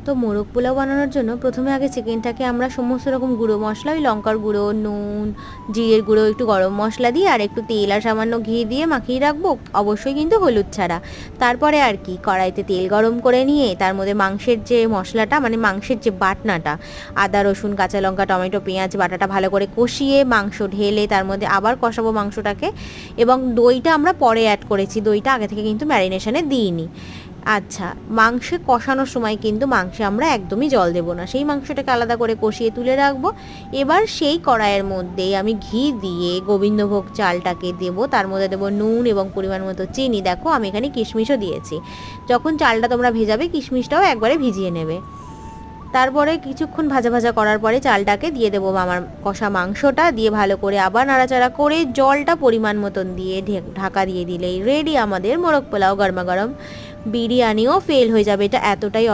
তো মোরগ পোলাও বানানোর জন্য প্রথমে আগে চিকেনটাকে আমরা সমস্ত রকম গুঁড়ো মশলা, ওই লঙ্কার গুঁড়ো, নুন, জিরের গুঁড়ো, একটু গরম মশলা দিয়ে আর একটু তেল আর সামান্য ঘি দিয়ে মাখিয়ে রাখবো, অবশ্যই কিন্তু হলুদ ছাড়া। তারপরে আর কি, কড়াইতে তেল গরম করে নিয়ে তার মধ্যে মাংসের যে মশলাটা, মানে মাংসের যে বাটনাটা, আদা রসুন কাঁচা লঙ্কা টমেটো পেঁয়াজ বাটাটা ভালো করে কষিয়ে মাংস ঢেলে তার মধ্যে আবার কষাবো মাংসটাকে। এবং দইটা আমরা পরে অ্যাড করেছি, দইটা আগে থেকে কিন্তু ম্যারিনেশনে দিইনি। আচ্ছা, মাংসে কষানোর সময় কিন্তু মাংসে আমরা একদমই জল দেবো না, সেই মাংসটাকে আলাদা করে কষিয়ে তুলে রাখবো। এবার সেই কড়াইয়ের মধ্যেই আমি ঘি দিয়ে গোবিন্দভোগ চালটাকে দেবো, তার মধ্যে দেবো নুন এবং পরিমাণ মতো চিনি। দেখো আমি এখানে কিশমিশও দিয়েছি। যখন চালটা তোমরা ভেজাবে কিশমিশটাও একবারে ভিজিয়ে নেবে। তারপরে কিছুক্ষণ ভাজা ভাজা করার পরে চালটাকে দিয়ে দেবো আমার কষা মাংসটা, দিয়ে ভালো করে আবার নাড়াচাড়া করে জলটা পরিমাণ মতন দিয়ে ঢাকা দিয়ে দিলেই রেডি আমাদের মোরগ পোলাও গরমা গরম। বিরিয়ানিও ফেল হয়ে যাবে, এটা এতটাই